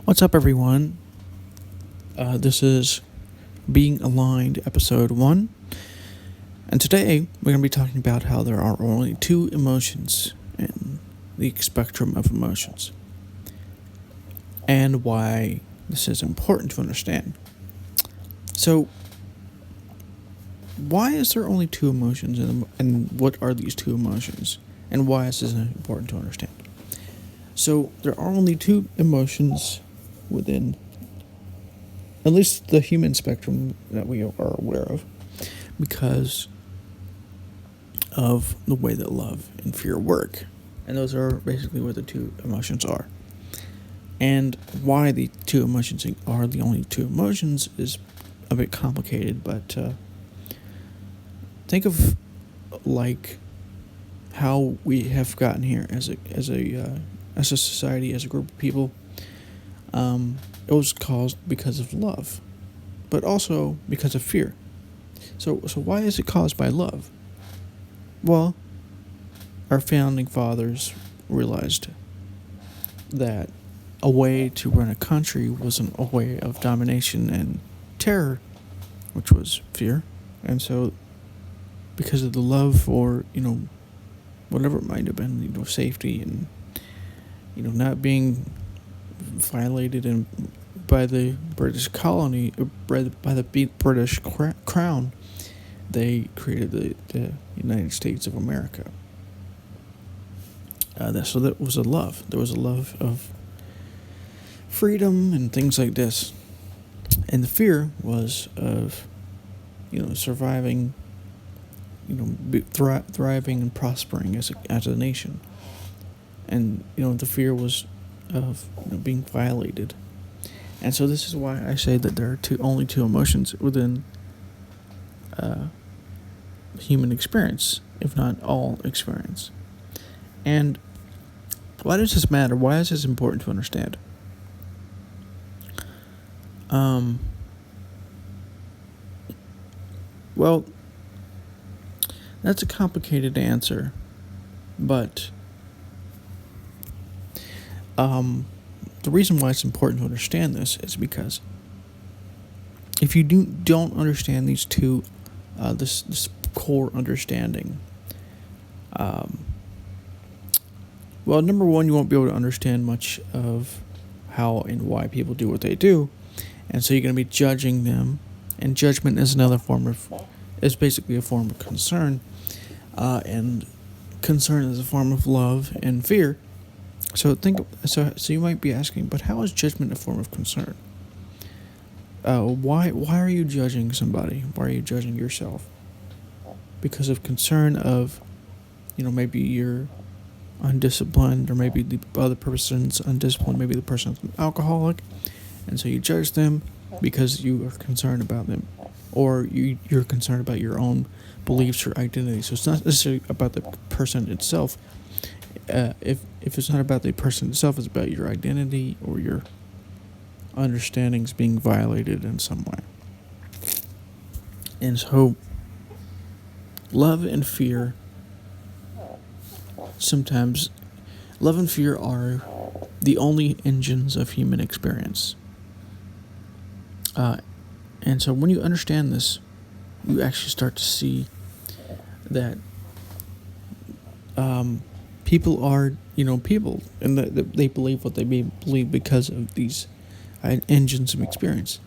What's up, everyone? This is Being Aligned, Episode 1. And today, we're going to be talking about how there are only two emotions in the spectrum of emotions, and why this is important to understand. So, why is there only two emotions, and what are these two emotions? And why is this important to understand? So, there are only two emotions within at least the human spectrum that we are aware of, because of the way that love and fear work. And those are basically what the two emotions are. And why the two emotions are the only two emotions is a bit complicated, but think of like how we have gotten here as a society, as a group of people. It was caused because of love, but also because of fear. So why is it caused by love? Well, our founding fathers realized that a way to run a country wasn't a way of domination and terror, which was fear. And so, because of the love for, whatever it might have been, safety and, not being violated and by the British colony, by the British crown, they created the United States of America. So that was a love. There was a love of freedom and things like this. And the fear was of, surviving, thriving and prospering as a nation. And, the fear was of being violated. And so this is why I say that there are only two emotions within human experience, if not all experience. And why does this matter? Why is this important to understand? Well, that's a complicated answer, but the reason why it's important to understand this is because if you don't understand these two, this core understanding, well, number one, you won't be able to understand much of how and why people do what they do, and so you're going to be judging them, and judgment is basically a form of concern, and concern is a form of love and fear. So you might be asking, but how is judgment a form of concern? Why are you judging somebody? Why are you judging yourself? Because of concern of, maybe you're undisciplined, or maybe the other person's undisciplined, maybe the person's an alcoholic, and so you judge them because you are concerned about them, or you're concerned about your own beliefs or identity. So it's not necessarily about the person itself. If it's not about the person itself, it's about your identity or your understandings being violated in some way. And so, love and fear are the only engines of human experience. And so when you understand this, you actually start to see that people are, people, and that they believe what they believe because of these engines of experience.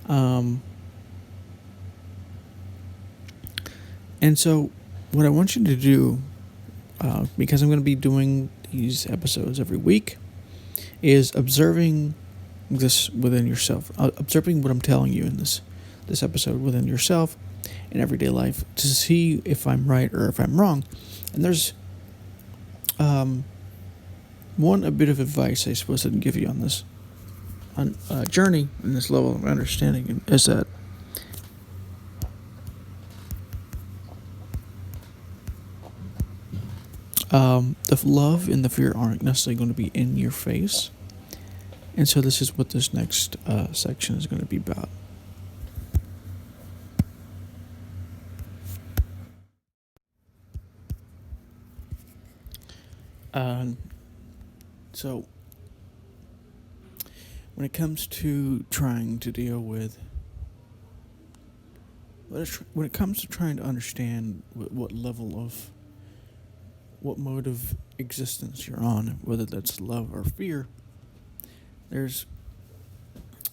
And so what I want you to do, because I'm going to be doing these episodes every week, is observing this within yourself, observing what I'm telling you in this episode within yourself in everyday life, to see if I'm right or if I'm wrong. And there's a bit of advice I suppose I can give you on this journey and this level of understanding, is that the love and the fear aren't necessarily going to be in your face. And so this is what this next section is going to be about. So when it comes to trying to deal with when it comes to trying to understand what level of what mode of existence you're on, whether that's love or fear, there's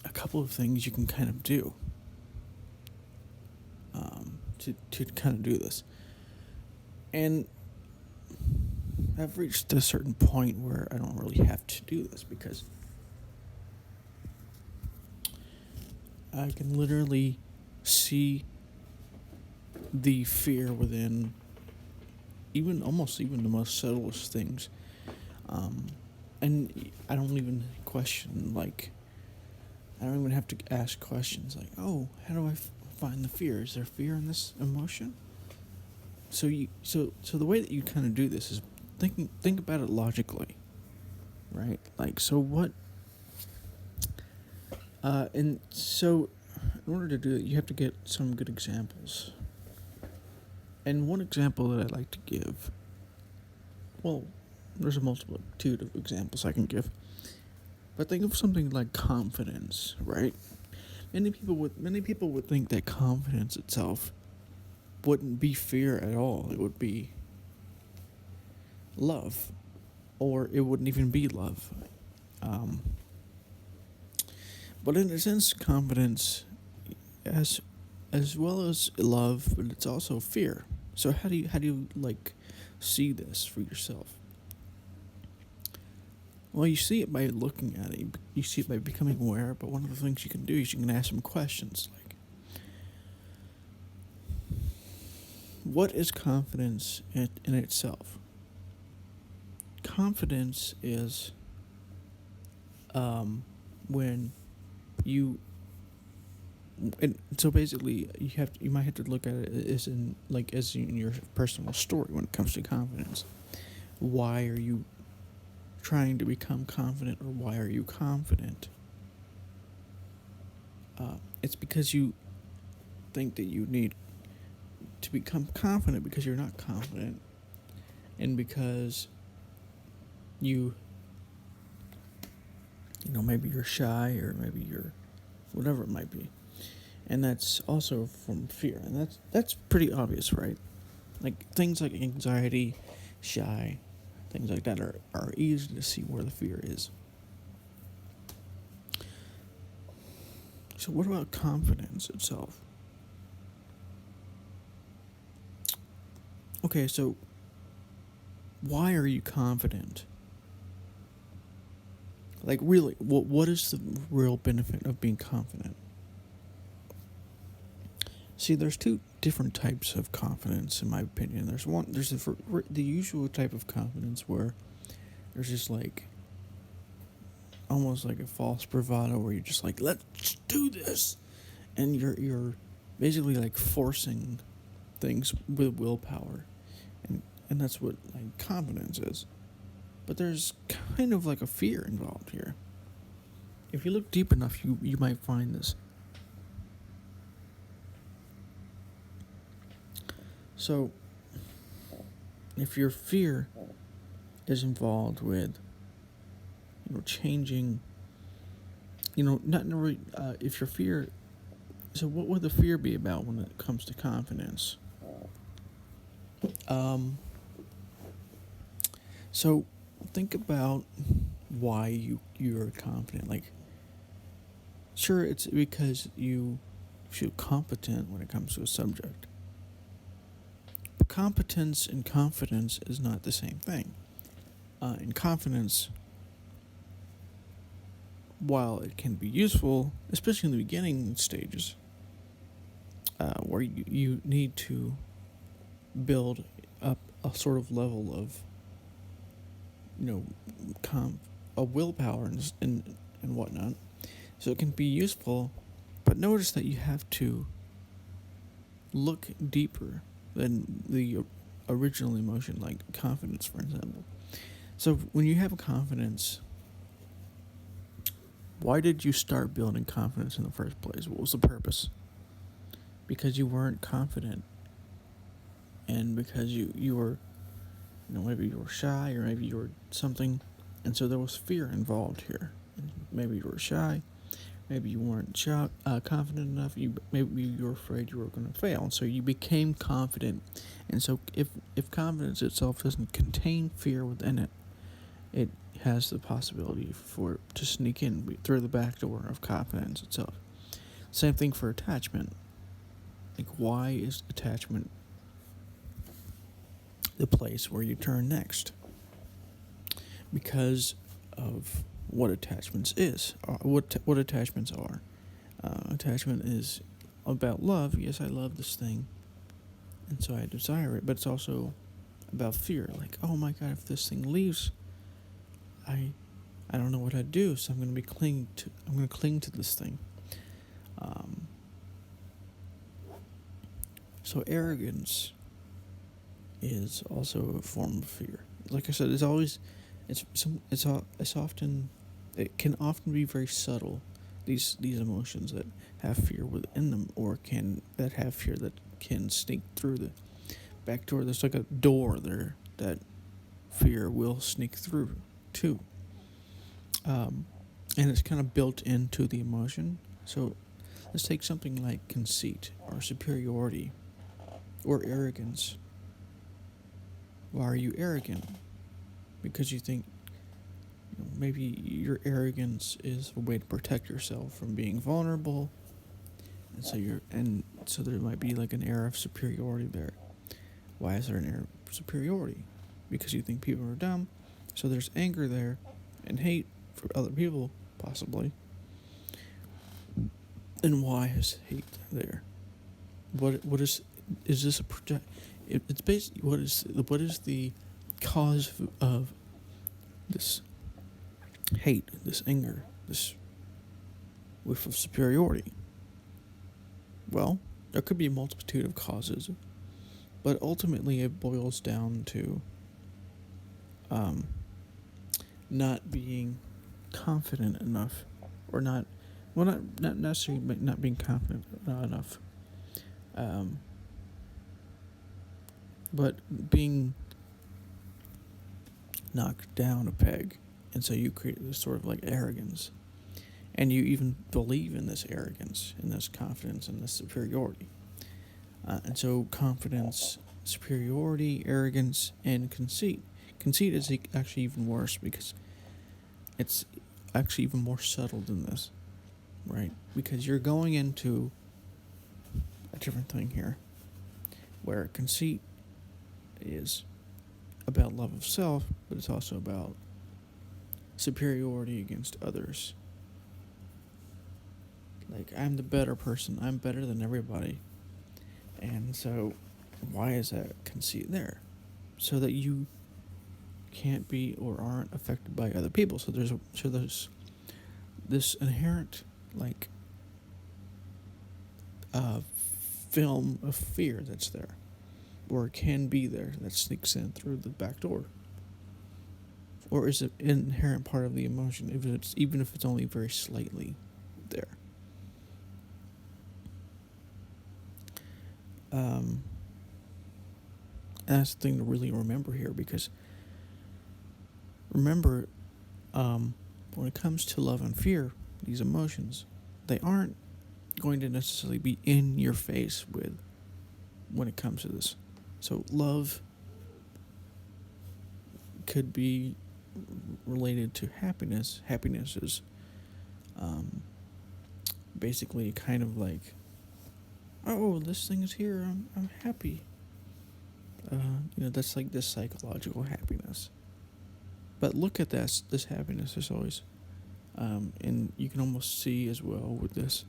a couple of things you can kind of do to kind of do this. And I've reached a certain point where I don't really have to do this because I can literally see the fear within even the most subtlest things. And I don't even question, like, I don't even have to ask questions like, oh, how do I find the fear? Is there fear in this emotion? So the way that you kind of do this is think about it logically, right? Like, so what? And so in order to do it, you have to get some good examples. And one example that I like to give, well, there's a multitude of examples I can give, but think of something like confidence, right? Many people would think that confidence itself wouldn't be fear at all. It would be love, or it wouldn't even be love. But in a sense, confidence, as well as love, but it's also fear. So how do you like see this for yourself? Well, you see it by looking at it. You see it by becoming aware. But one of the things you can do is you can ask some questions like, what is confidence in itself? Confidence is when you, and so basically you might have to look at it as in your personal story when it comes to confidence. Why are you trying to become confident, or why are you confident? It's because you think that you need to become confident because you're not confident, and because you maybe you're shy, or maybe you're whatever it might be. And that's also from fear, and that's pretty obvious, right? Like things like anxiety, shy, things like that are easy to see where the fear is. So what about confidence itself? Okay, so why are you confident? Like, really, what is the real benefit of being confident? See, there's two different types of confidence, in my opinion. There's the usual type of confidence where there's just like almost like a false bravado, where you're just like, let's do this, and you're basically like forcing things with willpower, and that's what like confidence is. But there's kind of like a fear involved here. If you look deep enough, you might find this. So, if your fear is involved with, changing, not really, if your fear, so what would the fear be about when it comes to confidence? So think about why you're confident. Like, sure, it's because you feel competent when it comes to a subject. But competence and confidence is not the same thing. In confidence, while it can be useful, especially in the beginning stages, where you need to build up a sort of level of, a willpower and whatnot, so it can be useful. But notice that you have to look deeper than the original emotion, like confidence, for example. So when you have a confidence, why did you start building confidence in the first place? What was the purpose? Because you weren't confident, and because you were, maybe you were shy, or maybe you were something, and so there was fear involved here. Maybe you were shy. Maybe you weren't confident enough. Maybe you were afraid you were going to fail, and so you became confident. And so, if confidence itself doesn't contain fear within it, it has the possibility for it to sneak in through the back door of confidence itself. Same thing for attachment. Like, why is attachment the place where you turn next? Because of what attachments is, what attachments are. Attachment is about love. Yes, I love this thing, and so I desire it. But it's also about fear. Like, oh my God, if this thing leaves, I don't know what I'd do. So I'm going to cling to this thing. So arrogance is also a form of fear. Like I said, it's often, it can often be very subtle. These emotions that have fear within them, or that have fear that can sneak through the back door. There's like a door there that fear will sneak through too. And it's kind of built into the emotion. So let's take something like conceit or superiority or arrogance. Why are you arrogant? Because you think maybe your arrogance is a way to protect yourself from being vulnerable, and so there might be like an air of superiority there. Why is there an air of superiority? Because you think people are dumb, so there's anger there, and hate for other people possibly. And why is hate there? What is this a project? It's basically what is the cause of this hate, this anger, this whiff of superiority? Well, there could be a multitude of causes, but ultimately it boils down to not being confident enough, or not necessarily not being confident enough, but being knocked down a peg, and so you create this sort of like arrogance, and you even believe in this arrogance, in this confidence, and this superiority, and so confidence, superiority, arrogance, and conceit. Conceit is actually even worse because it's actually even more subtle than this, right? Because you're going into a different thing here, where conceit is about love of self, but it's also about superiority against others. Like, I'm the better person, I'm better than everybody. And so, why is that conceit there? So that you can't be or aren't affected by other people. So there's this inherent like film of fear that's there, or can be there, that sneaks in through the back door. Or is it an inherent part of the emotion, even if it's only very slightly there? And that's the thing to really remember here, because remember, when it comes to love and fear, these emotions, they aren't going to necessarily be in your face when it comes to this. So love could be related to happiness. Happiness is basically kind of like, oh, this thing is here, I'm happy. That's like this psychological happiness. But look at this happiness is always, and you can almost see as well with this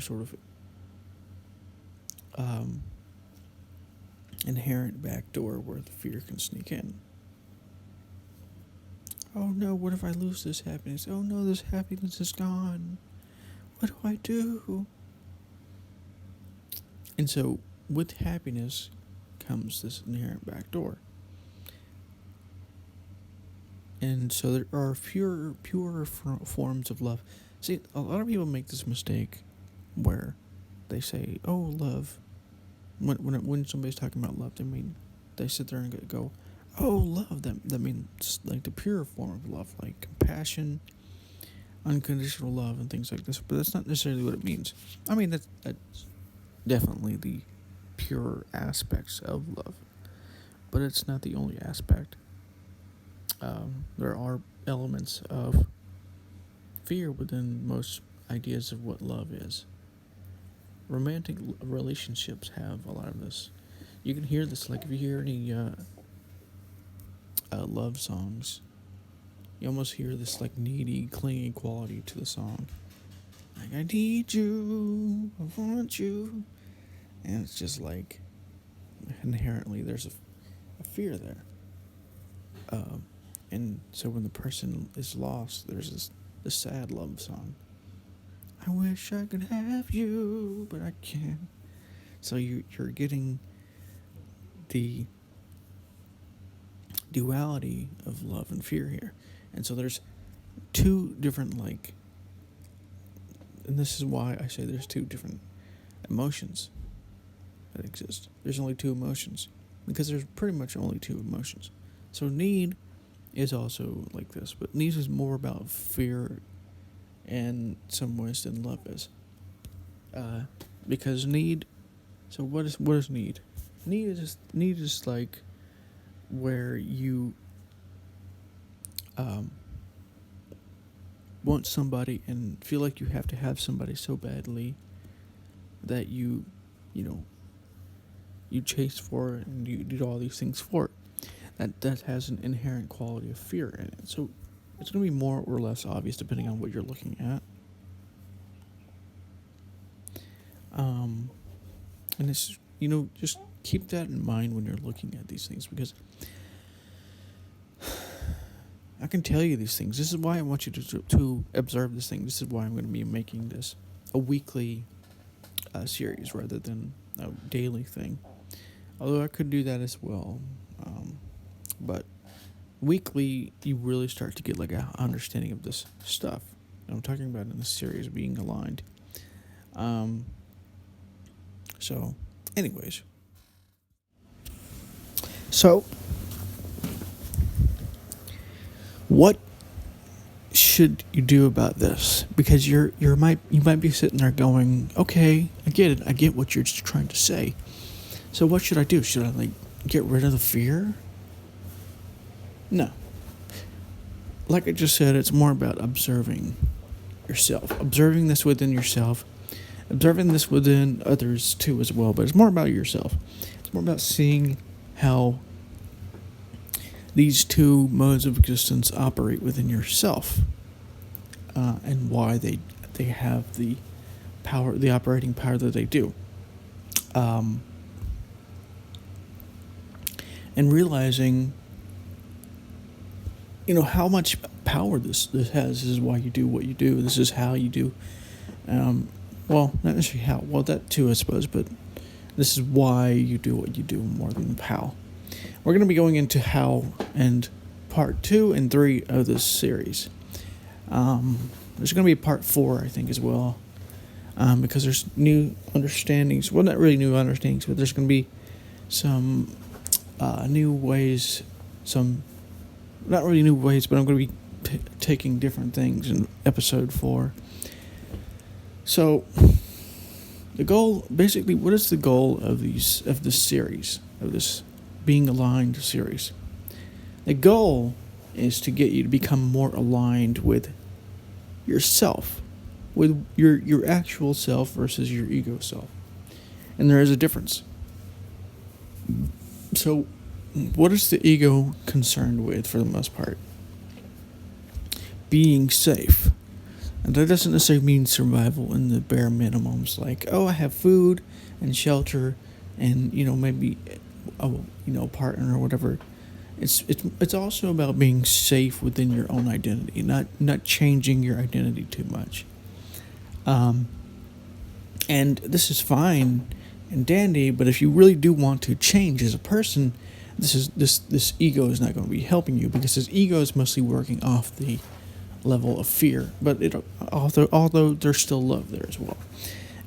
sort of inherent back door where the fear can sneak in. Oh no, what if I lose this happiness? Oh no, this happiness is gone. What do I do? And so, with happiness comes this inherent back door. And so there are purer forms of love. See, a lot of people make this mistake where they say, "Oh, love." When somebody's talking about love, they sit there and go, "Oh, love." That means like the pure form of love, like compassion, unconditional love and things like this, but that's not necessarily what it means. I mean, that's definitely the pure aspects of love, but it's not the only aspect. There are elements of fear within most ideas of what love is. Romantic relationships have a lot of this. You can hear this, like if you hear any love songs, you almost hear this like needy, clingy quality to the song. Like, I need you, I want you. And it's just like, inherently, there's a fear there. And so when the person is lost, there's this sad love song. I wish I could have you, but I can't. So you're getting the duality of love and fear here. And so there's two different, like, and this is why I say there's two different emotions that exist. There's only two emotions because there's pretty much only two emotions. So need is also like this, but need is more about fear in some ways than love is. Because need, so what is need? Need is like where you want somebody and feel like you have to have somebody so badly that you chase for it and you do all these things for it. That has an inherent quality of fear in it. So it's going to be more or less obvious depending on what you're looking at. And it's, just keep that in mind when you're looking at these things, because I can tell you these things. This is why I want you to observe this thing. This is why I'm going to be making this a weekly series rather than a daily thing. Although I could do that as well. But weekly, you really start to get like an understanding of this stuff. I'm talking about in this series being aligned. So, anyways. So, what should you do about this? Because you might be sitting there going, okay, I get it. I get what you're trying to say. So what should I do? Should I get rid of the fear? No. Like I just said, it's more about observing yourself. Observing this within yourself. Observing this within others too as well. But it's more about yourself. It's more about seeing how these two modes of existence operate within yourself, and why they have the power, the operating power that they do, and realizing, how much power this has. This is why you do what you do. This is how you do. Well, not necessarily how. Well, that too, I suppose, but this is why you do what you do more than how. We're going to be going into how and part 2 and 3 of this series. There's going to be part 4, I think, as well, because there's new understandings. Well, not really new understandings, but there's going to be some new ways, not really new ways, but I'm going to be taking different things in episode 4. So, the goal, basically, what is the goal of this series, of this Being Aligned series? The goal is to get you to become more aligned with yourself, with your actual self versus your ego self. And there is a difference. So, what is the ego concerned with for the most part? Being safe. And that doesn't necessarily mean survival in the bare minimums, like, oh, I have food and shelter and, maybe a partner or whatever. It's also about being safe within your own identity, not changing your identity too much. And this is fine and dandy, but if you really do want to change as a person, this ego is not going to be helping you, because this ego is mostly working off the level of fear, but although there's still love there as well.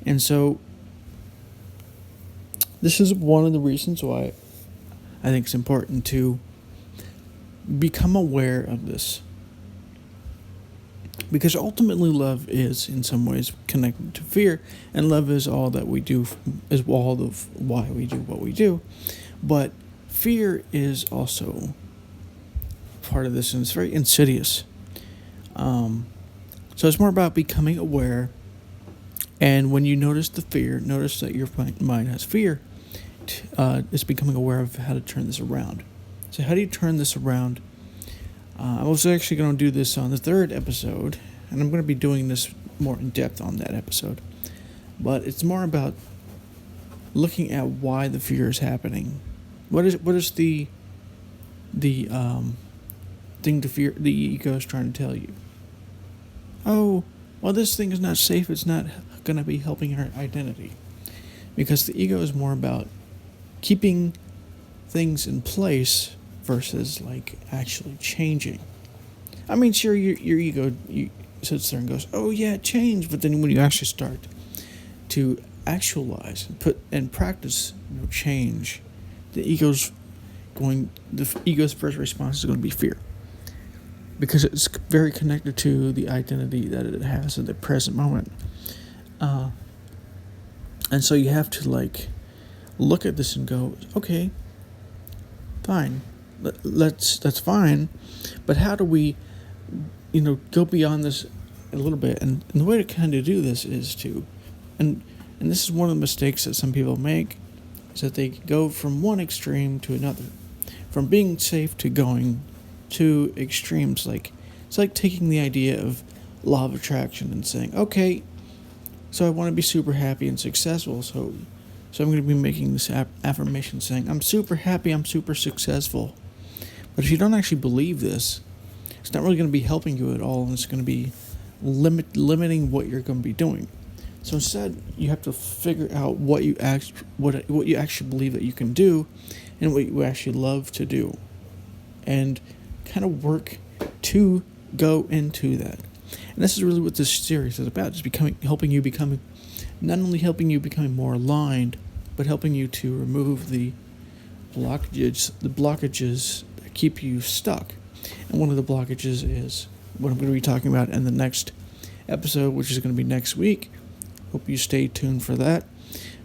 And so this is one of the reasons why I think it's important to become aware of this. Because ultimately, love is in some ways connected to fear, and love is all that we do, is all of why we do what we do. But fear is also part of this, and it's very insidious. Um, so it's more about becoming aware, and when you notice the fear, notice that your mind has fear. It's becoming aware of how to turn this around. So how do you turn this around? I was actually going to do this on the third episode, and I'm going to be doing this more in depth on that episode. But it's more about looking at why the fear is happening. What is the thing to fear the ego is trying to tell you? Oh, well, this thing is not safe. It's not going to be helping our identity, because the ego is more about keeping things in place versus like actually changing. I mean, sure, your ego sits there and goes, "Oh yeah, change," but then when you actually start to actualize and put and practice, change, the ego's first response is going to be fear, because it's very connected to the identity that it has in the present moment. Uh, and so you have to like look at this and go, okay, fine, that's fine, but how do we, go beyond this a little bit? And the way to kind of do this is to, and this is one of the mistakes that some people make, is that they go from one extreme to another, from being safe to going to extremes. Like it's like taking the idea of law of attraction and saying, okay, so I want to be super happy and successful, so I'm going to be making this affirmation saying, I'm super happy, I'm super successful. But if you don't actually believe this, it's not really going to be helping you at all, and it's going to be limiting what you're going to be doing. So instead, you have to figure out what you actually believe that you can do, and what you actually love to do, and kind of work to go into that. And this is really what this series is about: just helping you becoming more aligned, but helping you to remove the blockages that keep you stuck. And one of the blockages is what I'm going to be talking about in the next episode, which is going to be next week. Hope you stay tuned for that,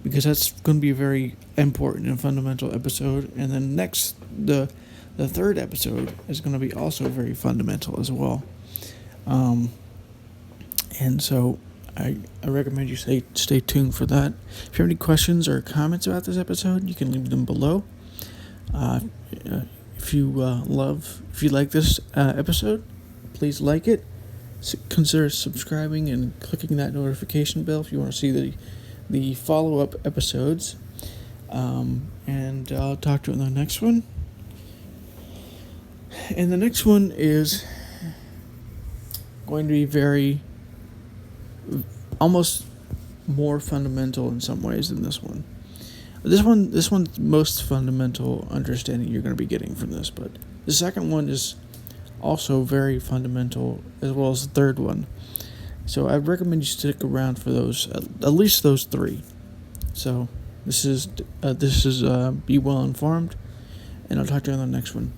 because that's going to be a very important and fundamental episode. And then the third episode is going to be also very fundamental as well. And so I recommend you stay tuned for that. If you have any questions or comments about this episode, you can leave them below. If you like this episode, please like it. Consider subscribing and clicking that notification bell if you want to see the follow-up episodes. And I'll talk to you in the next one. And the next one is going to be almost more fundamental in some ways than this one. This one's most fundamental understanding you're going to be getting from this, but the second one is also very fundamental, as well as the third one. So I recommend you stick around for those, at least those three. So this is Be Well Informed, and I'll talk to you on the next one.